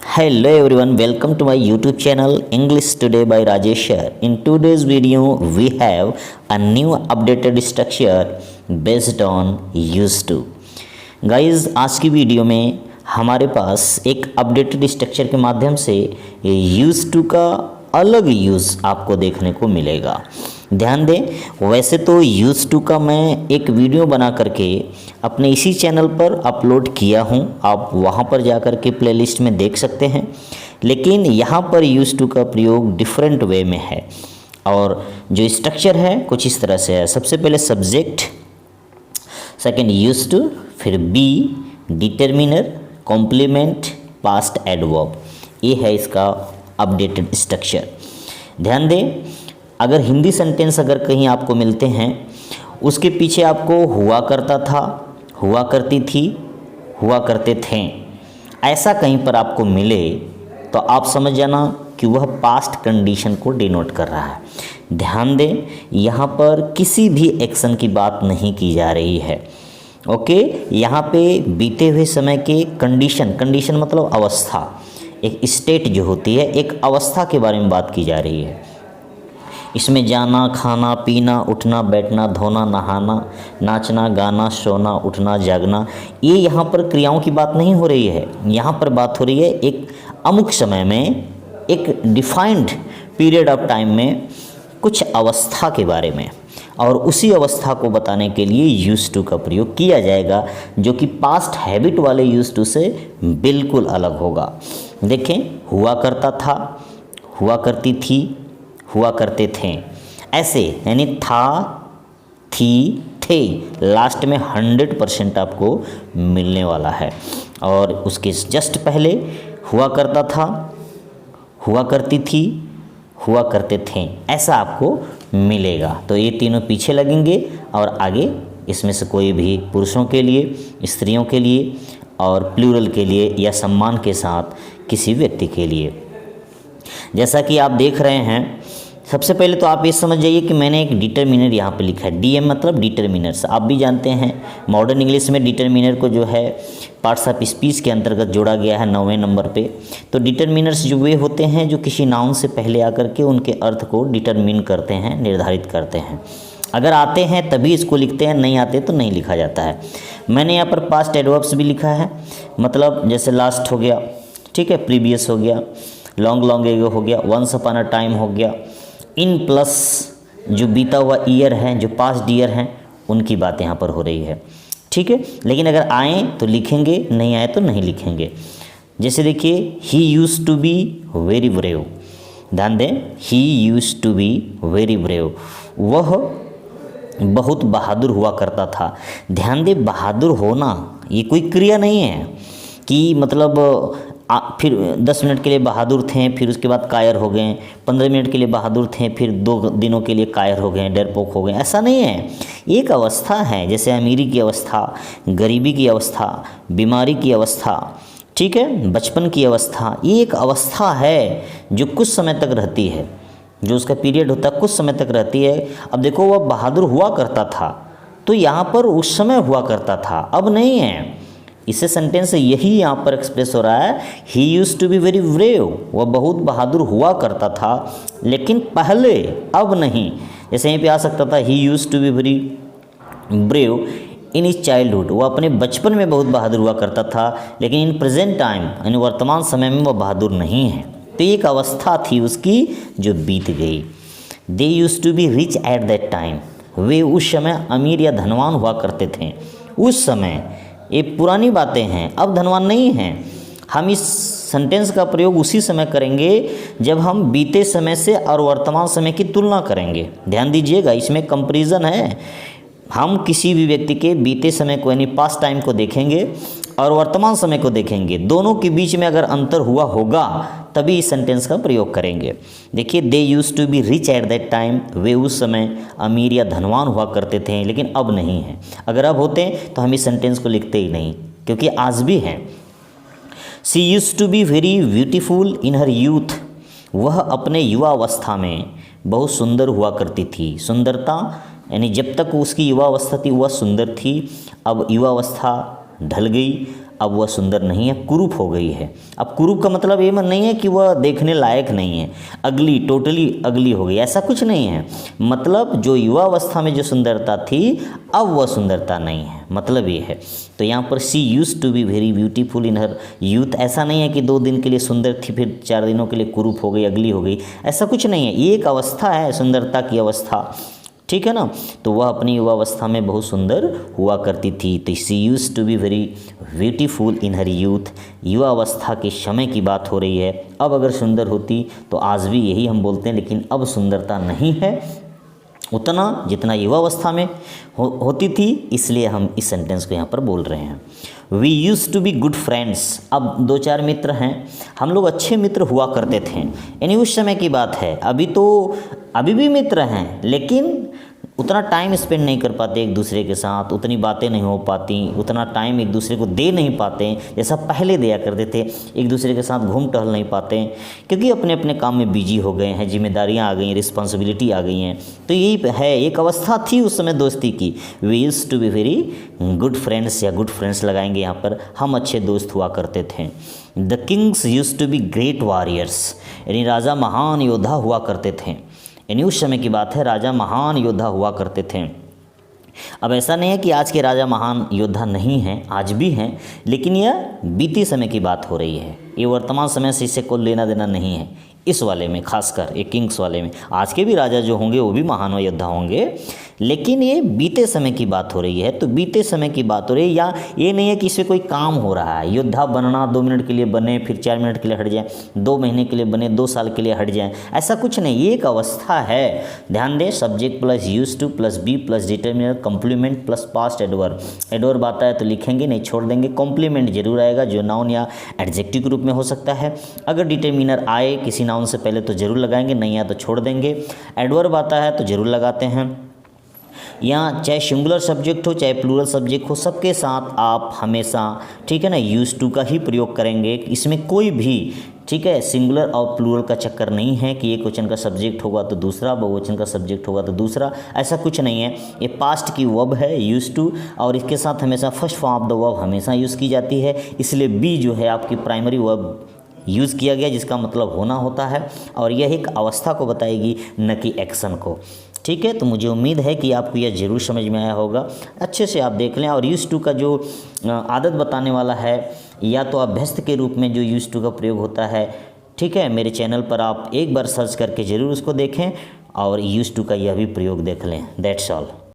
Hello everyone, welcome to my YouTube channel English Today by Rajesh sir. In today's video, we have a new updated structure based on used to. Guys, आज की video में हमारे पास एक updated structure के माध्यम से use to का अलग यूज़ आपको देखने को मिलेगा। ध्यान दें, वैसे तो यूज टू का मैं एक वीडियो बना करके अपने इसी चैनल पर अपलोड किया हूं, आप वहां पर जा कर के प्लेलिस्ट में देख सकते हैं। लेकिन यहां पर यूज टू का प्रयोग डिफरेंट वे में है और जो स्ट्रक्चर है कुछ इस तरह से है। सबसे पहले सब्जेक्ट, सेकंड यूज टू, फिर be, determiner, complement, past adverb. ये है इसका अपडेटेड स्ट्रक्चर। ध्यान दें, अगर हिंदी सेंटेंस अगर कहीं आपको मिलते हैं, उसके पीछे आपको हुआ करता था, हुआ करती थी, हुआ करते थे, ऐसा कहीं पर आपको मिले तो आप समझ जाना कि वह पास्ट कंडीशन को डिनोट कर रहा है। ध्यान दें, यहाँ पर किसी भी एक्शन की बात नहीं की जा रही है। ओके, यहाँ पे बीते हुए समय के कंडीशन मतलब अवस्था, एक स्टेट जो होती है, एक अवस्था के बारे में बात की जा रही है। इसमें जाना, खाना, पीना, उठना, बैठना, धोना, नहाना, नाचना, गाना, सोना, उठना, जागना, ये यहाँ पर क्रियाओं की बात नहीं हो रही है। यहाँ पर बात हो रही है एक अमुक समय में, एक डिफाइंड पीरियड ऑफ टाइम में कुछ अवस्था के बारे में, और उसी अवस्था को बताने के लिए यूज टू का प्रयोग किया जाएगा, जो कि पास्ट हैबिट वाले यूज टू से बिल्कुल अलग होगा। देखें, हुआ करता था, हुआ करती थी, हुआ करते थे, ऐसे यानी था, थी, थे, लास्ट में 100% आपको मिलने वाला है। और उसके जस्ट पहले हुआ करता था, हुआ करती थी, हुआ करते थे, ऐसा आपको मिलेगा। तो ये तीनों पीछे लगेंगे और आगे इसमें से कोई भी पुरुषों के लिए, स्त्रियों के लिए और प्लूरल के लिए या सम्मान के साथ किसी व्यक्ति के लिए। जैसा कि आप देख रहे हैं, सबसे पहले तो आप ये समझ जाइए कि मैंने एक डिटर्मिनर यहाँ पे लिखा है। डीएम मतलब डिटर्मिनर्स, आप भी जानते हैं मॉडर्न इंग्लिश में डिटर्मिनर को जो है पार्ट्स ऑफ स्पीच के अंतर्गत जोड़ा गया है 9वें नंबर पे। तो डिटर्मिनर्स जो वे होते हैं जो किसी नाउन से पहले आकर के उनके अर्थ को डिटर्मिन करते हैं, निर्धारित करते हैं। अगर आते हैं तभी इसको लिखते हैं, नहीं आते तो नहीं लिखा जाता है। मैंने यहाँ पर पास्ट एडवर्ब्स भी लिखा है, मतलब जैसे लास्ट हो गया, ठीक है, प्रीवियस हो गया, लॉन्ग एगो हो गया, वंस अपॉन अ टाइम हो गया, इन प्लस जो बीता हुआ ईयर है, जो पास्ट ईयर हैं, उनकी बात यहाँ पर हो रही है, ठीक है। लेकिन अगर आए तो लिखेंगे, नहीं आए तो नहीं लिखेंगे। जैसे देखिए, he used to be very brave. ध्यान दें, he used to be very brave, वह बहुत बहादुर हुआ करता था। ध्यान दें, बहादुर होना ये कोई क्रिया नहीं है कि मतलब फिर 10 मिनट के लिए बहादुर थे, फिर उसके बाद कायर हो गए, 15 मिनट के लिए बहादुर थे, फिर 2 दिनों के लिए कायर हो गए, डरपोक हो गए, ऐसा नहीं है। एक अवस्था है, जैसे अमीरी की अवस्था, गरीबी की अवस्था, बीमारी की अवस्था, ठीक है, बचपन की अवस्था। ये एक अवस्था है जो कुछ समय तक रहती है, जो उसका पीरियड होता है कुछ समय तक रहती है। अब देखो, वह बहादुर हुआ करता था, तो यहाँ पर उस समय हुआ करता था, अब नहीं है। इससे सेंटेंस से यही यहाँ पर एक्सप्रेस हो रहा है, he used to be very brave, वह बहुत बहादुर हुआ करता था, लेकिन पहले, अब नहीं। जैसे यहीं पे आ सकता था, he used to be very brave in his childhood, वह अपने बचपन में बहुत बहादुर हुआ करता था, लेकिन इन प्रेजेंट टाइम यानी वर्तमान समय में वह बहादुर नहीं है। तो एक अवस्था थी उसकी जो बीत गई। They used to be rich at that time, वे उस समय अमीर या धनवान हुआ करते थे। उस समय, ये पुरानी बातें हैं, अब धनवान नहीं हैं। हम इस सेंटेंस का प्रयोग उसी समय करेंगे जब हम बीते समय से और वर्तमान समय की तुलना करेंगे। ध्यान दीजिएगा, इसमें कंपैरिजन है। हम किसी भी व्यक्ति के बीते समय को यानी पास्ट टाइम को देखेंगे और वर्तमान समय को देखेंगे, दोनों के बीच में अगर अंतर हुआ होगा तभी इस सेंटेंस का प्रयोग करेंगे। देखिए, they used to be rich at that time, वे उस समय अमीर या धनवान हुआ करते थे, लेकिन अब नहीं हैं। अगर अब होते तो हम इस सेंटेंस को लिखते ही नहीं, क्योंकि आज भी हैं। She used to be very beautiful in her youth, वह अपने युवा अवस्था में बहुत सुंदर हुआ करती थी। सुंदरता यानी जब तक उसकी युवा अवस्था थी वह सुंदर थी, अब युवा अवस्था ढल गई, अब वह सुंदर नहीं है, कुरूप हो गई है। अब कुरूप का मतलब ये नहीं है कि वह देखने लायक नहीं है, अगली, टोटली अगली हो गई, ऐसा कुछ नहीं है। मतलब जो युवा अवस्था में जो सुंदरता थी अब वह सुंदरता नहीं है, मतलब ये है। तो यहाँ पर she used to be very beautiful in her youth, ऐसा नहीं है कि 2 दिन के लिए सुंदर थी फिर 4 दिनों के लिए कुरूप हो गई, अगली हो गई, ऐसा कुछ नहीं है। ये एक अवस्था है, सुंदरता की अवस्था, ठीक है ना। तो वह अपनी युवावस्था में बहुत सुंदर हुआ करती थी। तो she used to be very beautiful in her youth, युवावस्था के समय की बात हो रही है। अब अगर सुंदर होती तो आज भी यही हम बोलते हैं, लेकिन अब सुंदरता नहीं है उतना जितना युवावस्था में होती थी, इसलिए हम इस सेंटेंस को यहाँ पर बोल रहे हैं। We use to be good friends, अब 2-4 मित्र हैं, हम लोग अच्छे मित्र हुआ करते थे, यानी उस समय की बात है। अभी भी मित्र हैं, लेकिन उतना टाइम स्पेंड नहीं कर पाते एक दूसरे के साथ, उतनी बातें नहीं हो पाती, उतना टाइम एक दूसरे को दे नहीं पाते जैसा पहले दिया करते थे, एक दूसरे के साथ घूम टहल नहीं पाते, क्योंकि अपने अपने काम में बिजी हो गए हैं, जिम्मेदारियां आ गई हैं, रिस्पॉन्सिबिलिटी आ गई हैं। तो यही है, एक अवस्था थी उस समय दोस्ती की। We used to be very good friends, या गुड फ्रेंड्स लगाएंगे यहाँ पर, हम अच्छे दोस्त हुआ करते थे। The kings used to be great warriors, यानी राजा महान योद्धा हुआ करते थे, यानी उस समय की बात है, राजा महान योद्धा हुआ करते थे। अब ऐसा नहीं है कि आज के राजा महान योद्धा नहीं हैं, आज भी हैं, लेकिन यह बीते समय की बात हो रही है, ये वर्तमान समय से इससे कोई लेना देना नहीं है। इस वाले में खासकर एक किंग्स वाले में, आज के भी राजा जो होंगे वो भी महान योद्धा होंगे, लेकिन ये बीते समय की बात हो रही है। तो बीते समय की बात हो रही है, या ये नहीं है कि इससे कोई काम हो रहा है, योद्धा बनना 2 मिनट के लिए बने, फिर 4 मिनट के लिए हट जाए, 2 महीने के लिए बने, 2 साल के लिए हट जाए, ऐसा कुछ नहीं, ये एक अवस्था है। ध्यान दें, subject plus used to plus be plus determiner complement plus past adverb. Adverb आता है तो लिखेंगे, नहीं छोड़ देंगे। कॉम्प्लीमेंट जरूर आएगा, जो नाउन या एडजेक्टिव के रूप में हो सकता है। अगर डिटर्मिनर आए किसी नाउन से पहले तो जरूर लगाएंगे, नहीं आया तो छोड़ देंगे। एडवर्ब आता है तो जरूर लगाते हैं। यहाँ चाहे सिंगुलर सब्जेक्ट हो चाहे प्लूरल सब्जेक्ट हो, सबके साथ आप हमेशा, ठीक है ना, यूज्ड टू का ही प्रयोग करेंगे। इसमें कोई भी, ठीक है, सिंगुलर और प्लूरल का चक्कर नहीं है कि एक वचन का सब्जेक्ट होगा तो दूसरा, बहुवचन का सब्जेक्ट होगा तो दूसरा, ऐसा कुछ नहीं है। ये पास्ट की वर्ब है यूज्ड टू, और इसके साथ हमेशा first form of the verb हमेशा यूज़ की जाती है, इसलिए बी जो है आपकी प्राइमरी वर्ब यूज़ किया गया, जिसका मतलब होना होता है, और यह एक अवस्था को बताएगी, न कि एक्शन को। ठीक है, तो मुझे उम्मीद है कि आपको यह ज़रूर समझ में आया होगा। अच्छे से आप देख लें। और यूज्ड टू का जो आदत बताने वाला है, या तो अभ्यस्त के रूप में जो यूज्ड टू का प्रयोग होता है, ठीक है, मेरे चैनल पर आप एक बार सर्च करके ज़रूर उसको देखें और यूज्ड टू का यह भी प्रयोग देख लें। That's all.